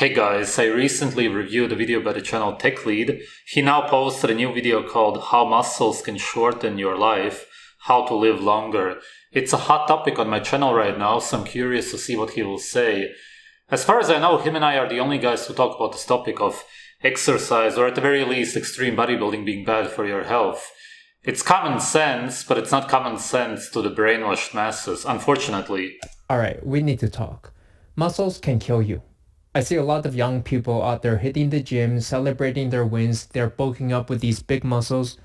Hey guys, I recently reviewed a video by the channel TechLead. He now posted a new video called How Muscles Can Shorten Your Life, How to Live Longer. It's a hot topic on my channel right now, so I'm curious to see what he will say. As far as I know, him and I are the only guys who talk about this topic of exercise, or at the very least extreme bodybuilding being bad for your health. It's common sense, but it's not common sense to the brainwashed masses, unfortunately. Alright, we need to talk. Muscles can kill you. I see a lot of young people out there hitting the gym, celebrating their wins, they're bulking up with these big muscles.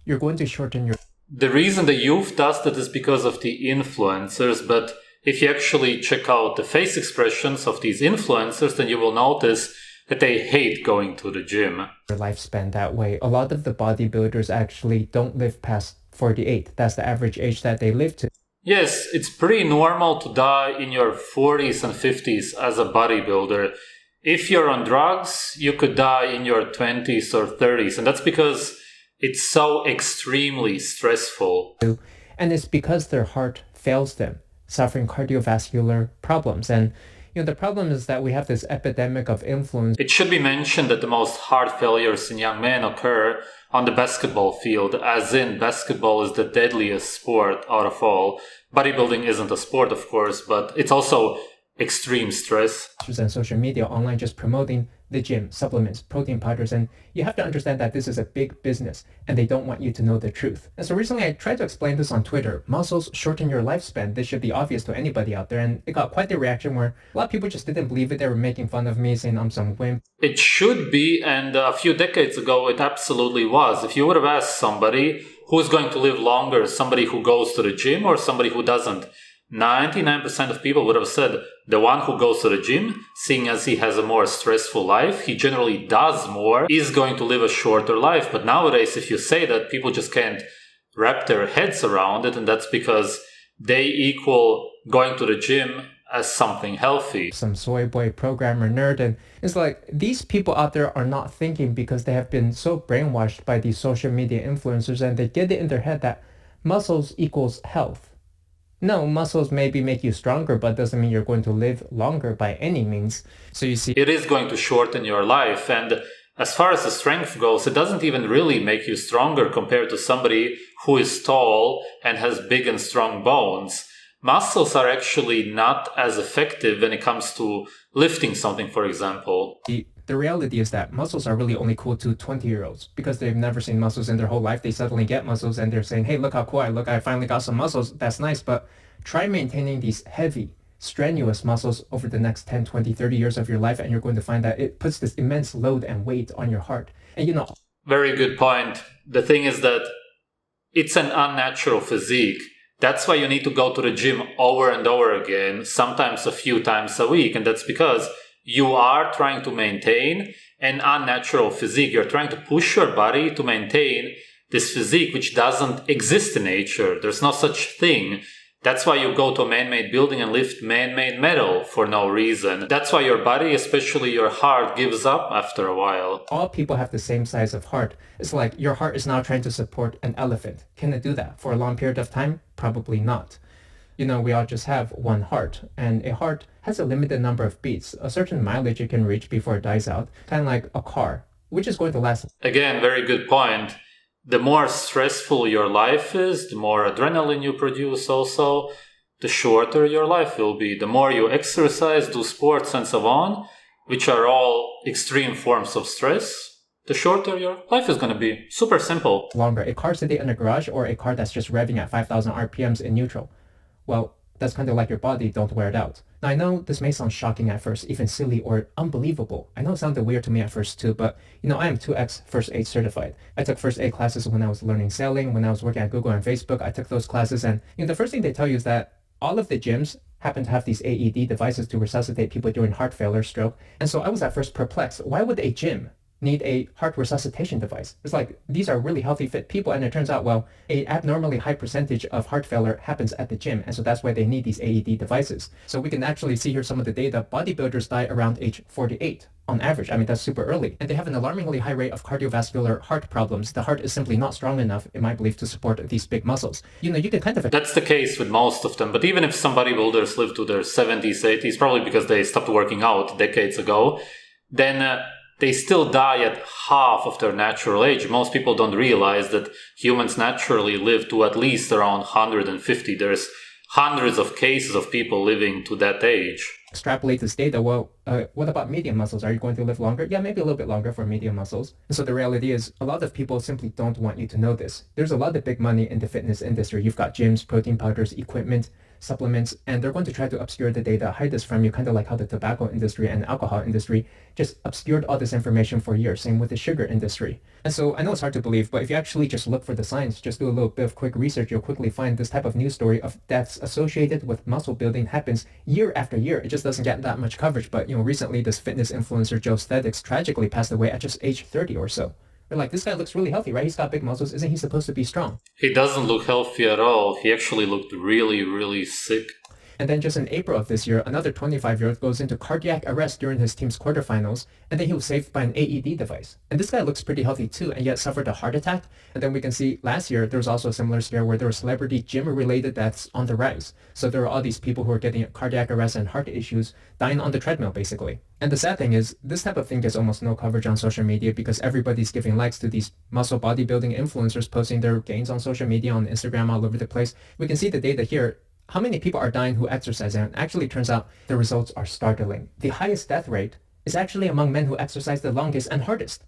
You're going to shorten your... The reason the youth does that is because of the influencers, but if you actually check out the face expressions of these influencers, then you will notice that they hate going to the gym. Your lifespan that way. A lot of the bodybuilders actually don't live past 48. That's the average age that they live to. Yes, it's pretty normal to die in your 40s and 50s as a bodybuilder. If you're on drugs, you could die in your 20s or 30s, and that's because it's so extremely stressful. And it's because their heart fails them, suffering cardiovascular problems. And the problem is that we have this epidemic of influence. It should be mentioned that the most heart failures in young men occur on the basketball field, as in basketball is the deadliest sport out of all. Bodybuilding isn't a sport, of course, but it's also extreme stress. And social media online just promoting the gym, supplements, protein powders, and you have to understand that this is a big business and they don't want you to know the truth. And so recently I tried to explain this on Twitter. Muscles shorten your lifespan. This should be obvious to anybody out there, and it got quite the reaction where a lot of people just didn't believe it. They were making fun of me, saying I'm some wimp. It should be, and a few decades ago it absolutely was. If you would have asked somebody who's going to live longer, somebody who goes to the gym or somebody who doesn't, 99% of people would have said the one who goes to the gym, seeing as he has a more stressful life, he generally does more, is going to live a shorter life. But nowadays, if you say that, people just can't wrap their heads around it, and that's because they equal going to the gym as something healthy. Some soy boy programmer nerd, and it's like these people out there are not thinking because they have been so brainwashed by these social media influencers, and they get it in their head that muscles equals health. No, muscles maybe make you stronger, but doesn't mean you're going to live longer by any means. So you see, it is going to shorten your life, and as far as the strength goes, it doesn't even really make you stronger compared to somebody who is tall and has big and strong bones. Muscles are actually not as effective when it comes to lifting something, for example. The reality is that muscles are really only cool to 20-year-olds because they've never seen muscles in their whole life. They suddenly get muscles and they're saying, hey, look how cool I look. I finally got some muscles. That's nice. But try maintaining these heavy, strenuous muscles over the next 10, 20, 30 years of your life, and you're going to find that it puts this immense load and weight on your heart. And very good point. The thing is that it's an unnatural physique. That's why you need to go to the gym over and over again, sometimes a few times a week. And that's because you are trying to maintain an unnatural physique. You're trying to push your body to maintain this physique, which doesn't exist in nature. There's no such thing. That's why you go to a man-made building and lift man-made metal for no reason. That's why your body, especially your heart, gives up after a while. All people have the same size of heart. It's like your heart is now trying to support an elephant. Can it do that for a long period of time? Probably not. We all just have one heart, and a heart has a limited number of beats, a certain mileage it can reach before it dies out, kind of like a car, which is going to last. Again, very good point. The more stressful your life is, the more adrenaline you produce also, the shorter your life will be. The more you exercise, do sports and so on, which are all extreme forms of stress, the shorter your life is going to be. Super simple. Longer. A car sitting in a garage or a car that's just revving at 5,000 RPMs in neutral. Well, that's kind of like your body, don't wear it out. Now I know this may sound shocking at first, even silly or unbelievable. I know it sounded weird to me at first too, but I am 2X First Aid certified. I took First Aid classes when I was learning sailing, when I was working at Google and Facebook. I took those classes, and the first thing they tell you is that all of the gyms happen to have these AED devices to resuscitate people during heart failure, stroke. And so I was at first perplexed. Why would a gym need a heart resuscitation device? It's like, these are really healthy, fit people, and it turns out, well, a abnormally high percentage of heart failure happens at the gym, and so that's why they need these AED devices. So we can actually see here some of the data. Bodybuilders die around age 48 on average. I mean, that's super early, and they have an alarmingly high rate of cardiovascular heart problems. The heart is simply not strong enough, in my belief, to support these big muscles. You can kind of... That's the case with most of them, but even if some bodybuilders live to their 70s, 80s, probably because they stopped working out decades ago, then they still die at half of their natural age. Most people don't realize that humans naturally live to at least around 150. There's hundreds of cases of people living to that age. Extrapolate this data, well, what about medium muscles? Are you going to live longer? Yeah, maybe a little bit longer for medium muscles. And so the reality is, a lot of people simply don't want you to know this. There's a lot of big money in the fitness industry. You've got gyms, protein powders, equipment, supplements, and they're going to try to obscure the data, hide this from you, kind of like how the tobacco industry and alcohol industry just obscured all this information for years. Same with the sugar industry. And so I know it's hard to believe, but if you actually just look for the science, just do a little bit of quick research, you'll quickly find this type of news story of deaths associated with muscle building happens year after year. It just doesn't get that much coverage. But recently this fitness influencer Joe Statics tragically passed away at just age 30 or so. They're like, this guy looks really healthy, right? He's got big muscles. Isn't he supposed to be strong? He doesn't look healthy at all. He actually looked really, really sick. And then just in April of this year, another 25-year-old goes into cardiac arrest during his team's quarterfinals, and then he was saved by an AED device. And this guy looks pretty healthy too, and yet suffered a heart attack. And then we can see last year, there was also a similar scare where there were celebrity gym-related deaths on the rise. So there were all these people who were getting cardiac arrest and heart issues, dying on the treadmill, basically. And the sad thing is, this type of thing gets almost no coverage on social media because everybody's giving likes to these muscle bodybuilding influencers posting their gains on social media, on Instagram, all over the place. We can see the data here. How many people are dying who exercise? And actually it turns out the results are startling. The highest death rate is actually among men who exercise the longest and hardest.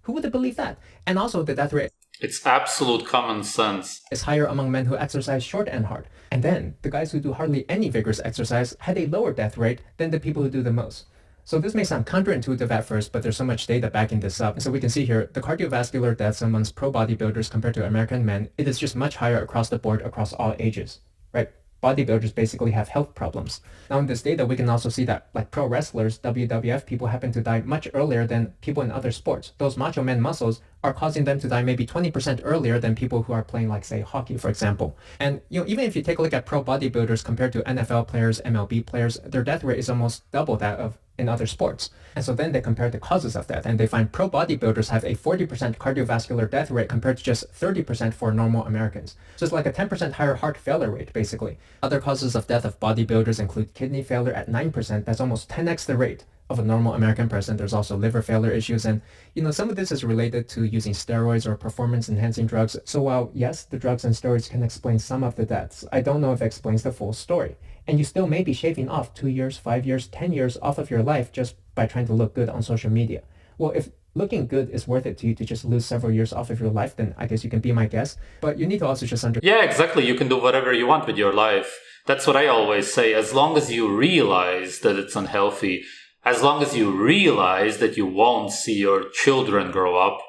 Who would have believed that? And also the death rate, it's absolute common sense, is higher among men who exercise short and hard. And then the guys who do hardly any vigorous exercise had a lower death rate than the people who do the most. So this may sound counterintuitive at first, but there's so much data backing this up. And so we can see here, the cardiovascular deaths amongst pro bodybuilders compared to American men, it is just much higher across the board, across all ages, right? Bodybuilders basically have health problems. Now in this data, we can also see that like pro wrestlers, WWF people happen to die much earlier than people in other sports. Those macho men muscles are causing them to die maybe 20% earlier than people who are playing like say hockey, for example. And even if you take a look at pro bodybuilders compared to NFL players, MLB players, their death rate is almost double that of in other sports. And so then they compare the causes of death and they find pro bodybuilders have a 40% cardiovascular death rate compared to just 30% for normal Americans. So it's like a 10% higher heart failure rate, basically. Other causes of death of bodybuilders include kidney failure at 9%. That's almost 10x the rate of a normal American person. There's also liver failure issues. And, some of this is related to using steroids or performance enhancing drugs. So while, yes, the drugs and steroids can explain some of the deaths, I don't know if it explains the full story. And you still may be shaving off 2 years, 5 years, 10 years off of your life just by trying to look good on social media. Well, if looking good is worth it to you to just lose several years off of your life, then I guess you can be my guest. But you need to also just understand. Yeah, exactly. You can do whatever you want with your life. That's what I always say. As long as you realize that it's unhealthy, as long as you realize that you won't see your children grow up,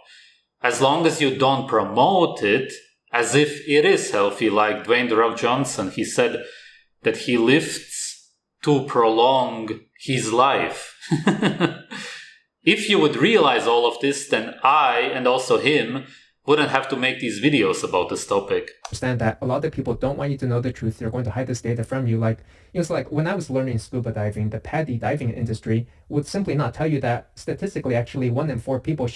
as long as you don't promote it as if it is healthy, like Dwayne "The Rock" Johnson, he said that he lifts to prolong his life. If you would realize all of this, then I, and also him, wouldn't have to make these videos about this topic. Understand that a lot of people don't want you to know the truth. They're going to hide this data from you. Like, it's like when I was learning scuba diving, the PADI diving industry would simply not tell you that statistically, actually 1 in 4 people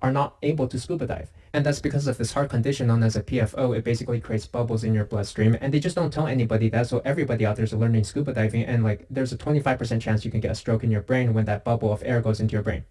are not able to scuba dive. And that's because of this heart condition known as a PFO. It basically creates bubbles in your bloodstream, and they just don't tell anybody that. So everybody out there is learning scuba diving, and like there's a 25% chance you can get a stroke in your brain when that bubble of air goes into your brain.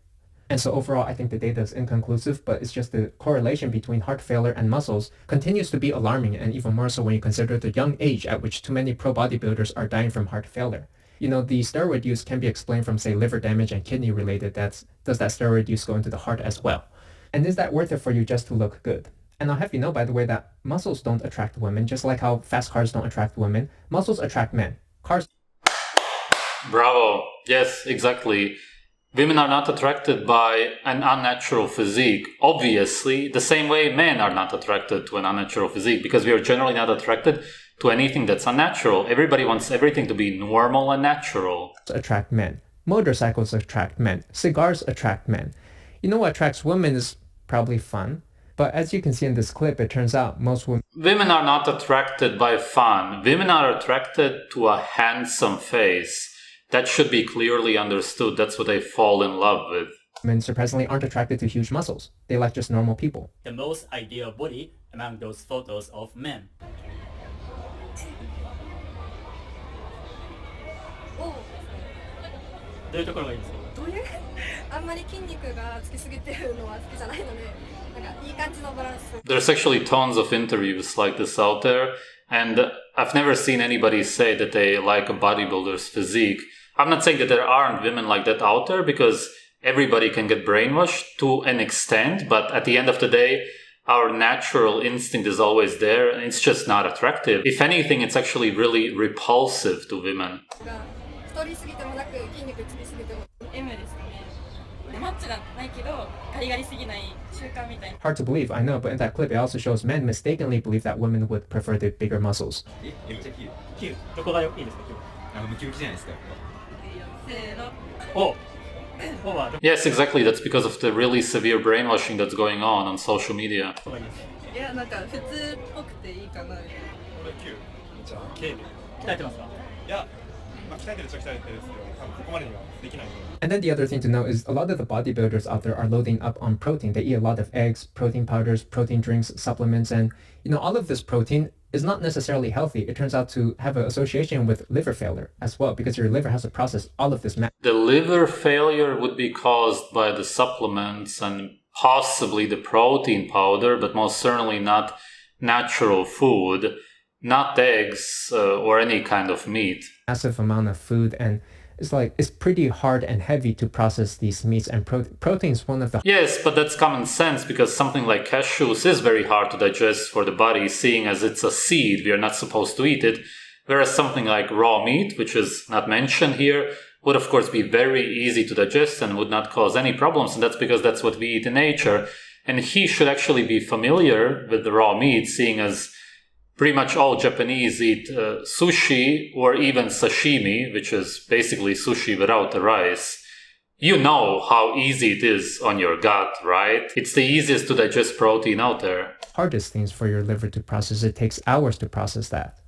And so overall, I think the data is inconclusive, but it's just the correlation between heart failure and muscles continues to be alarming, and even more so when you consider the young age at which too many pro bodybuilders are dying from heart failure. The steroid use can be explained from, say, liver damage and kidney related deaths. Does that steroid use go into the heart as well? And is that worth it for you just to look good? And I'll have you know, by the way, that muscles don't attract women, just like how fast cars don't attract women. Muscles attract men. Cars... Bravo. Yes, exactly. Women are not attracted by an unnatural physique. Obviously, the same way men are not attracted to an unnatural physique, because we are generally not attracted to anything that's unnatural. Everybody wants everything to be normal and natural. Attract men. Motorcycles attract men. Cigars attract men. What attracts women is probably fun. But as you can see in this clip, it turns out most women... Women are not attracted by fun. Women are attracted to a handsome face. That should be clearly understood. That's what they fall in love with. Men surprisingly aren't attracted to huge muscles. They like just normal people. The most ideal body among those photos of men. ういうあんまり筋肉がつきすぎてるのは好きじゃないので、なんかいい感じのバランス。There's actually tons of interviews like this out there, and I've never seen anybody say that they like a bodybuilder's physique. I'm not saying that there aren't women like that out there, because everybody can get brainwashed to an extent, but at the end of the day, our natural instinct is always there, and it's just not attractive. If anything, it's actually really repulsive to women. 太りすぎてもなく筋肉つきすぎても M ですかね。マッチョじゃないけどガリガリすぎない習慣みたいな。 Hard to believe, I know, but in that clip it also shows men mistakenly believe that women would prefer the bigger muscles. めっちゃ9。どこがいいですか今日？ムキムキじゃないですか。せーの。お。Yes, exactly. That's because of the really severe brainwashing that's going on social media. いやなんか普通っぽくていいかな。俺9。じゃあ K で鍛えてますか？いや、まあ鍛えてるっちゃ鍛えてるんですけど、多分ここまでにはできない。 And then the other thing to know is a lot of the bodybuilders out there are loading up on protein. They eat a lot of eggs, protein powders, protein drinks, supplements, and all of this protein is not necessarily healthy. It turns out to have an association with liver failure as well, because your liver has to process all of this. The liver failure would be caused by the supplements and possibly the protein powder, but most certainly not natural food, not eggs or any kind of meat. Massive amount of food, and it's pretty hard and heavy to process these meats, and protein is one of the... Yes, but that's common sense, because something like cashews is very hard to digest for the body, seeing as it's a seed. We are not supposed to eat it. Whereas something like raw meat, which is not mentioned here, would of course be very easy to digest and would not cause any problems. And that's because that's what we eat in nature. And he should actually be familiar with the raw meat, seeing as pretty much all Japanese eat sushi or even sashimi, which is basically sushi without the rice. You know how easy it is on your gut, right? It's the easiest to digest protein out there. Hardest things for your liver to process. It takes hours to process that.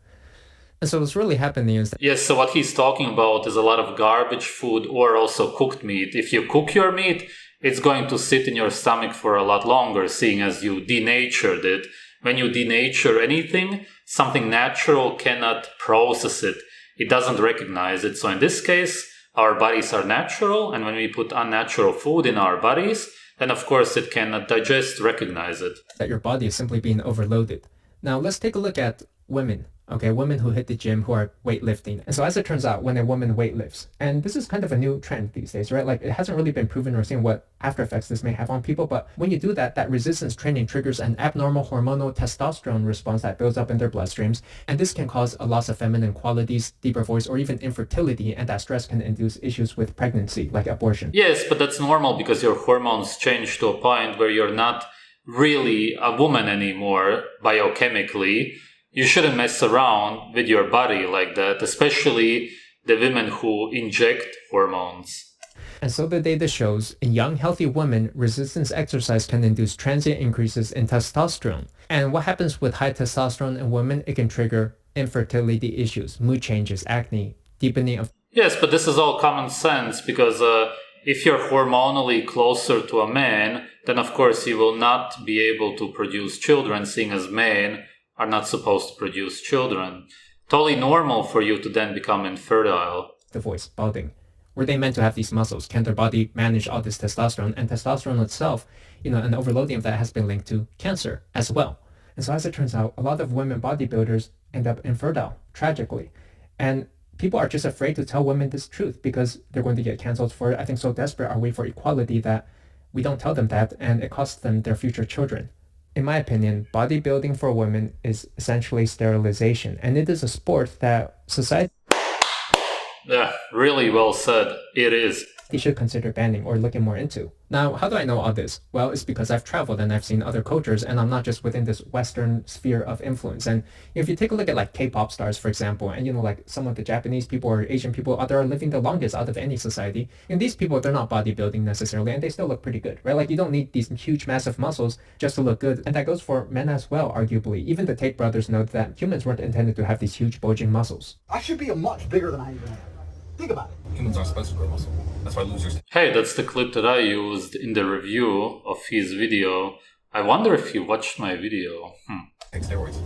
And so what's really happening is that... Yes, so what he's talking about is a lot of garbage food or also cooked meat. If you cook your meat, it's going to sit in your stomach for a lot longer, seeing as you denatured it. When you denature anything, something natural cannot process it. It doesn't recognize it. So in this case, our bodies are natural, and when we put unnatural food in our bodies, then of course it cannot digest, recognize it. That your body is simply being overloaded. Now let's take a look at women. Okay, women who hit the gym, who are weightlifting. And so as it turns out, when a woman weightlifts, and this is kind of a new trend these days, right? Like it hasn't really been proven or seen what after effects this may have on people, but when you do that, that resistance training triggers an abnormal hormonal testosterone response that builds up in their bloodstreams. And this can cause a loss of feminine qualities, deeper voice, or even infertility, and that stress can induce issues with pregnancy, like abortion. Yes, but that's normal because your hormones change to a point where you're not really a woman anymore biochemically. You shouldn't mess around with your body like that, especially the women who inject hormones. And so the data shows in young, healthy women, resistance exercise can induce transient increases in testosterone. And what happens with high testosterone in women, it can trigger infertility issues, mood changes, acne, deepening of... Yes, but this is all common sense because if you're hormonally closer to a man, then of course you will not be able to produce children, seeing as men are not supposed to produce children. Totally normal for you to then become infertile. The voice, balding. Were they meant to have these muscles? Can their body manage all this testosterone? And testosterone itself, an overloading of that has been linked to cancer as well. And so as it turns out, a lot of women bodybuilders end up infertile, tragically. And people are just afraid to tell women this truth because they're going to get canceled for it. I think so desperate are we for equality that we don't tell them that, and it costs them their future children. In my opinion, bodybuilding for women is essentially sterilization, and it is a sport that society... Yeah, really well said. It is. They should consider banning or looking more into. Now, how do I know all this? Well, it's because I've traveled and I've seen other cultures, and I'm not just within this Western sphere of influence. And if you take a look at like K-pop stars, for example, and like some of the Japanese people or Asian people out there are living the longest out of any society, and these people, they're not bodybuilding necessarily, and they still look pretty good, right? Like you don't need these huge, massive muscles just to look good. And that goes for men as well, arguably. Even the Tate brothers note that humans weren't intended to have these huge, bulging muscles. I should be a much bigger than I even am. Think about it. Humans aren't supposed to grow muscle. That's why losers... Hey, that's the clip that I used in the review of his video. I wonder if he watched my video. Take steroids.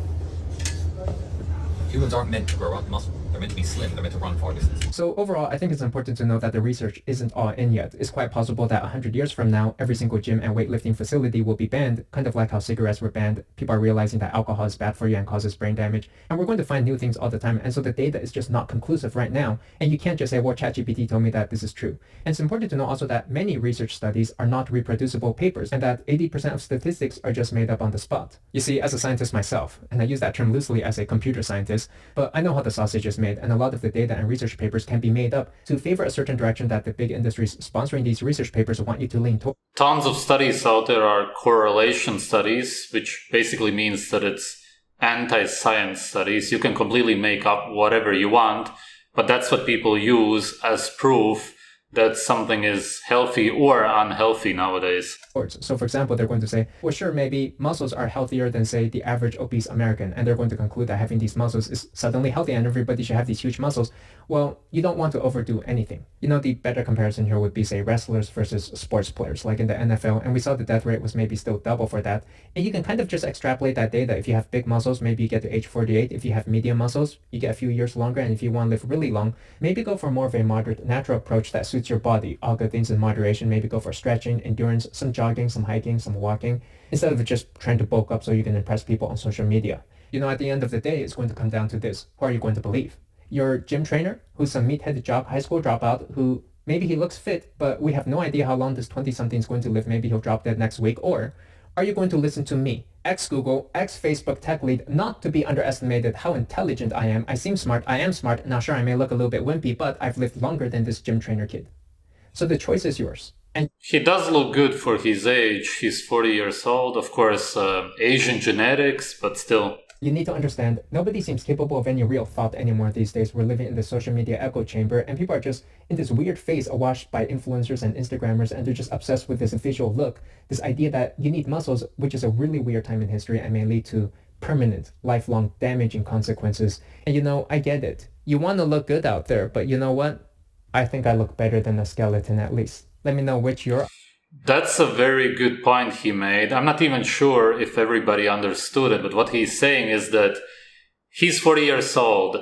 Humans aren't meant to grow up muscle. They're meant to be slim. They're meant to run far distances. So overall, I think it's important to know that the research isn't all in yet. It's quite possible that 100 years from now, every single gym and weightlifting facility will be banned, kind of like how cigarettes were banned. People are realizing that alcohol is bad for you and causes brain damage. And we're going to find new things all the time. And so the data is just not conclusive right now. And you can't just say, well, ChatGPT told me that this is true. And it's important to know also that many research studies are not reproducible papers and that 80% of statistics are just made up on the spot. You see, as a scientist myself, and I use that term loosely as a computer scientist, but I know how the sausage is made, and a lot of the data and research papers can be made up to favor a certain direction that the big industries sponsoring these research papers want you to lean toward. Tons of studies out there are correlation studies, which basically means that it's anti-science studies. You can completely make up whatever you want, but that's what people use as proof that something is healthy or unhealthy nowadays. So for example, they're going to say, well, sure, maybe muscles are healthier than, say, the average obese American. And they're going to conclude that having these muscles is suddenly healthy and everybody should have these huge muscles. Well, you don't want to overdo anything. You know, the better comparison here would be, say, wrestlers versus sports players, like in the NFL. And we saw the death rate was maybe still double for that. And you can kind of just extrapolate that data. If you have big muscles, maybe you get to age 48. If you have medium muscles, you get a few years longer. And if you want to live really long, maybe go for more of a moderate, natural approach that suits your body. All good things in moderation. Maybe go for stretching, endurance, some jogging, some hiking, some walking, instead of just trying to bulk up so you can impress people on social media. You know, at the end of the day, it's going to come down to this. Who are you going to believe? Your gym trainer, who's some meathead high school dropout, who maybe he looks fit, but we have no idea how long this 20-something is going to live. Maybe he'll drop dead next week. Or are you going to listen to me, ex-Google, ex-Facebook tech lead, not to be underestimated how intelligent I am? I seem smart. I am smart. Now, sure, I may look a little bit wimpy, but I've lived longer than this gym trainer kid. So the choice is yours. And he does look good for his age. He's 40 years old. Of course, Asian genetics, but still. You need to understand, nobody seems capable of any real thought anymore these days. We're living in the social media echo chamber, and people are just in this weird phase awash by influencers and Instagrammers, and they're just obsessed with this visual look, this idea that you need muscles, which is a really weird time in history and may lead to permanent, lifelong, damaging consequences. And you know, I get it. You want to look good out there, but you know what? I think I look better than a skeleton at least. Let me know which you're. That's a very good point he made. I'm not even sure if everybody understood it, but what he's saying is that he's 40 years old.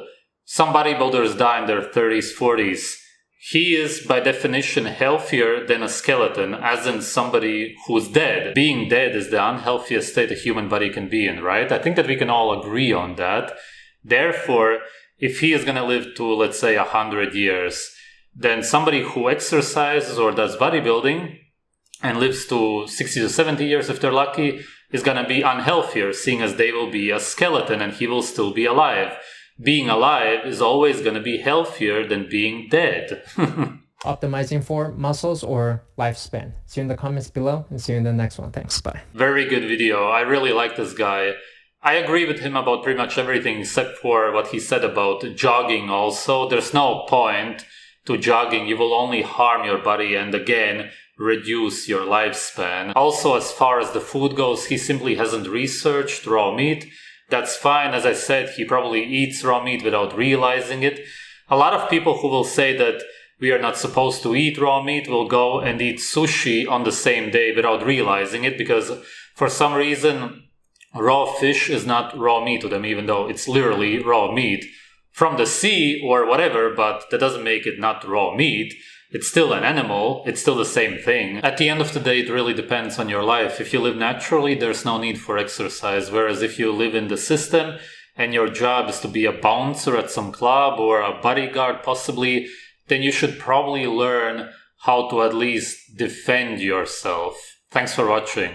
Some bodybuilders die in their 30s, 40s. He is, by definition, healthier than a skeleton, as in somebody who's dead. Being dead is the unhealthiest state a human body can be in, right? I think that we can all agree on that. Therefore, if he is going to live to, let's say, 100 years, then somebody who exercises or does bodybuilding and lives to 60 to 70 years if they're lucky is going to be unhealthier, seeing as they will be a skeleton and he will still be alive. Being alive is always going to be healthier than being dead. Optimizing for muscles or lifespan? See you in the comments below and see you in the next one. Thanks. Bye. Very good video. I really like this guy. I agree with him about pretty much everything except for what he said about jogging also. There's no point to jogging. You will only harm your body and again reduce your lifespan. Also, as far as the food goes, he simply hasn't researched raw meat. That's fine. As I said, he probably eats raw meat without realizing it. A lot of people who will say that we are not supposed to eat raw meat will go and eat sushi on the same day without realizing it, because for some reason raw fish is not raw meat to them, even though it's literally raw meat from the sea or whatever, but that doesn't make it not raw meat. It's still an animal. It's still the same thing. At the end of the day, it really depends on your life. If you live naturally, there's no need for exercise. Whereas if you live in the system and your job is to be a bouncer at some club or a bodyguard possibly, then you should probably learn how to at least defend yourself. Thanks for watching.